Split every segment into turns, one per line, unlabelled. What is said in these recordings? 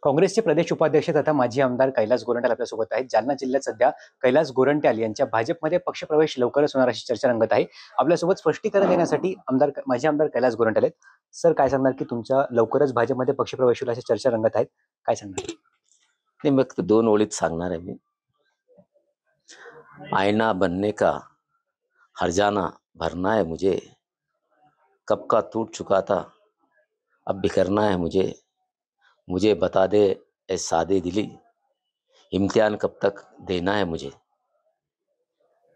काँग्रेसचे प्रदेश उपाध्यक्ष तथा माजी आमदार कैलास गोरंट्याल आपल्यासोबत आहेत. जालना जिल्ह्यात सध्या कैलास गोरंट्याल यांच्या भाजपमध्ये पक्षप्रवेश लवकरच होणार अशी चर्चा रंगत आहे. आपल्यासोबत स्पष्टीकरण देण्यासाठी माजी आमदार कैलास गोरंट्याल आहेत. सर, काय सांगणार की तुमच्या लवकरच भाजपमध्ये पक्षप्रवेश होईल अशी चर्चा रंगत आहेत, काय सांगणार?
नहीं, मैं तो 2 ओळीत सांगणार आहे मी. आईना बनने का हरजाना भरना है मुझे, कब का टूट चुका था अब बिखरना है मुझे, मुझे बता दे ए सादे दिली, इम्तिहान कब तक देना है मुझे.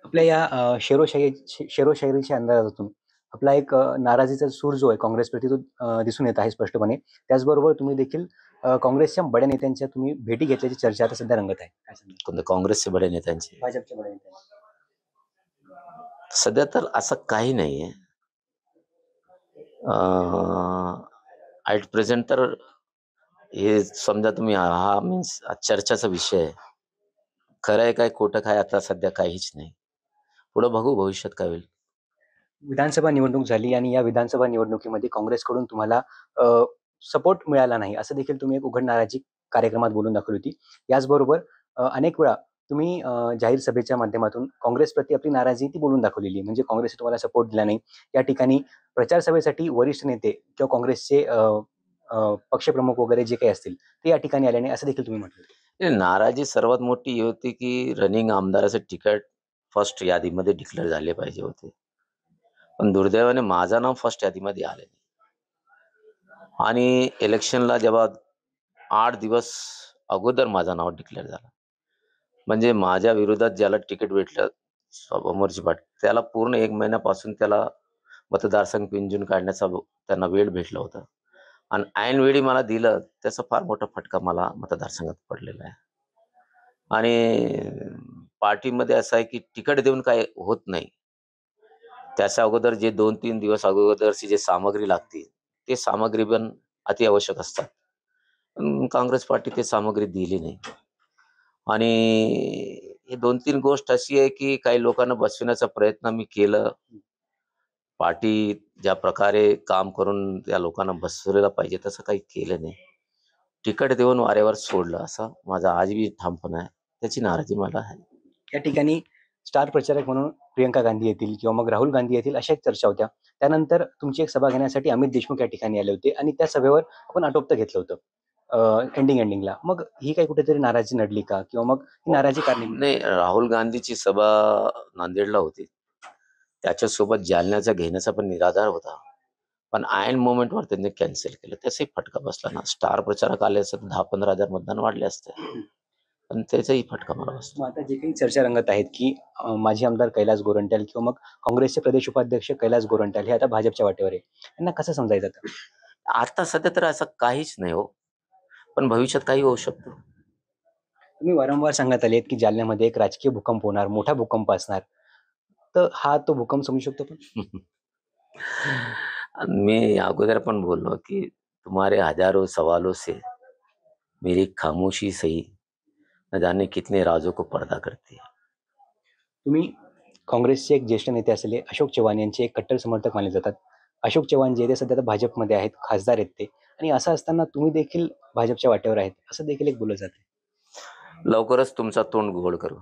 आपल्या या शेरोशायरीच्या अंदाजातून आपला एक नाराजीचा सूर जो आहे काँग्रेसप्रती तो दिसून येत आहे स्पष्टपणे. त्याचबरोबर तुम्ही देखील काँग्रेसच्या बड्या नेत्यांच्या तुम्ही भेटी घेतल्याची चर्चा आता सध्या रंगत आहे, काय सांगणार?
कोणत्या काँग्रेसचे बडे नेत्यांचे?
भाजपच्या बड्या नेत्यांची.
सध्या तर असं काही नाहीये. ॲट प्रेझेंट तर हे समजा तुम्ही हा मीन्स चर्चाचा विषय आहे. खरं आहे काय खोटं काय आता सध्या काहीच नाही. पुढं बघू भविष्यात काय होईल.
विधानसभा निवडणूक झाली आणि या विधानसभा निवडणुकीमध्ये काँग्रेसकडून तुम्हाला सपोर्ट मिळाला नाही असं देखील तुम्ही एक उघड नाराजी कार्यक्रमात बोलून दाखवली होती. याचबरोबर अनेक वेळा तुम्ही जाहीर सभेच्या माध्यमातून काँग्रेसप्रती आपली नाराजी ती बोलून दाखवलेली आहे. म्हणजे काँग्रेसने तुम्हाला सपोर्ट दिला नाही. या ठिकाणी प्रचार सभेसाठी वरिष्ठ नेते किंवा काँग्रेसचे पक्षप्रमुख वगैरे जे काही असतील ते या ठिकाणी आले नाही असं देखील तुम्ही म्हटलं.
नाराजी सर्वात मोठी ही होती की रनिंग आमदाराचं तिकीट फर्स्ट यादीमध्ये डिक्लेअर झाले पाहिजे होते. पण दुर्दैवाने माझं नाव फर्स्ट यादीमध्ये आले नाही. आणि इलेक्शनला जेव्हा 8 दिवस अगोदर माझं नाव डिक्लेअर झालं, म्हणजे माझ्या विरोधात ज्याला तिकीट भेटलं समोरची पार्टी त्याला पूर्ण 1 महिन्यापासून त्याला मतदारसंघ पिंजून काढण्याचा त्यांना वेळ भेटला होता. आणि ऐनवेळी मला दिलं त्याचा फार मोठा फटका मला मतदारसंघात पडलेला आहे. आणि पार्टीमध्ये असं आहे की तिकीट देऊन काय होत नाही. त्याच्या अगोदर जे 2-3 दिवस अगोदरची जे सामग्री लागते ते सामग्री पण अति आवश्यक असतात. पण काँग्रेस पार्टी ते सामग्री दिली नाही. आणि हे 2-3 गोष्ट अशी आहे की काही लोकांना बसविण्याचा प्रयत्न मी केलं. पार्टी ज्या प्रकारे काम करून त्या लोकांना बसवलेलं पाहिजे तसं काही केलं नाही. तिकीट देऊन वारेवर सोडलं असं माझा आजही ठामपणा आहे. त्याची नाराजी मला आहे.
या ठिकाणी स्टार प्रचारक म्हणून प्रियंका गांधी येतील किंवा मग राहुल गांधी येतील अशा एक चर्चा होत्या. त्यानंतर तुमची एक सभा घेण्यासाठी अमित देशमुख या ठिकाणी आले होते आणि त्या सभेवर आपण आटोपतं घेतलं होतं एंडिंगला. मग ही काही कुठेतरी नाराजी नडली का किंवा मग ही नाराजी कारणी?
नाही, राहुल गांधीची सभा नांदेडला होती. त्याच्यासोबत जालन्याचा घेण्याचा पण निराधार होता. पण ऐन मोमेंटवर त्यांनी कॅन्सल केलं. त्याचाही फटका बसला ना. स्टार प्रचारक आले असते 10-15 हजार मतदान वाढले असते. पण त्याचाही फटका मला बसला.
मग आता जे काही चर्चा रंगत आहेत की माजी आमदार कैलास गोरंट्याल किंवा मग काँग्रेसचे प्रदेश उपाध्यक्ष कैलास गोरंट्याल हे आता भाजपच्या वाटेवर आहे. यांना कसं समजायचं आता?
आता सध्या तर असं काहीच नाही हो. पण भविष्यात काही होऊ शकतं.
तुम्ही वारंवार सांगत आलेत की जालन्यामध्ये एक राजकीय भूकंप होणार, मोठा भूकंप असणार. तर हा तो भूकंप समजू शकतो पण?
मी अगोदर पण बोललो की तुम्हारे हजारों सवालों से मेरी खामोशी सही न जाने कितने राजों को पर्दा करती है.
तुम्ही काँग्रेसचे एक ज्येष्ठ नेते असलेले अशोक चव्हाण यांचे एक कट्टर समर्थक मानले जातात. अशोक चव्हाण जे ते सध्या भाजपमध्ये आहेत, खासदार आहेत ते. आणि असं असताना तुम्ही देखील भाजपच्या वाटेवर आहेत असं देखील एक बोललं जाते.
लवकरच तुमचा तोंड गोड करू.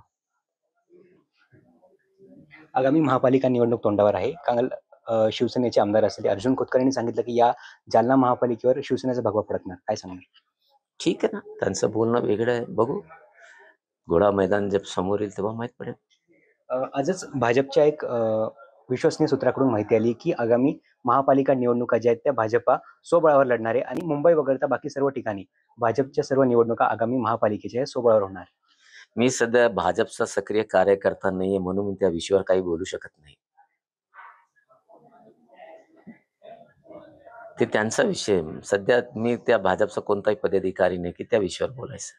आगामी महापालिका निवडणूक तोंडावर आहे. काल शिवसेनेचे आमदार असलेले अर्जुन खोतकर यांनी सांगितलं की या जालना महापालिकेवर शिवसेनेचा भगवा फडकणार, काय सांगणार?
ठीक आहे ना, त्यांचं बोलणं वेगळं आहे. बघू, घोडा मैदान जब समोर येईल तेव्हा माहीत पडेल.
आजच भाजपच्या एक विश्वसनीय सूत्राकडून माहिती आली की आगामी महापालिका निवडणुका ज्या आहेत त्या भाजपा स्वबळावर लढणार आहे आणि मुंबई वगळता बाकी सर्व ठिकाणी भाजपच्या सर्व निवडणुका आगामी महापालिकेच्या स्वबळावर होणार.
मी सध्या भाजपचा सक्रिय कार्यकर्ता नाहीये म्हणून मी त्या विषयावर काही बोलू शकत नाही. ते त्यांचा विषय. सध्या मी त्या भाजपचा कोणताही पदाधिकारी नाही की त्या विषयावर बोलायचं.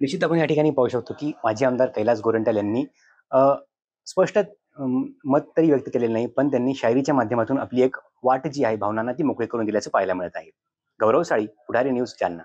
निश्चित आपण या ठिकाणी पाहू शकतो की माजी आमदार कैलास गोरंट्याल यांनी स्पष्ट मत तरी व्यक्त केलेलं नाही, पण त्यांनी शायरीच्या माध्यमातून आपली एक वाट जी आहे भावनांना ती मोकळी करून दिल्याचं पाहायला मिळत आहे. गौरव साळी, पुढारी न्यूज, जालना.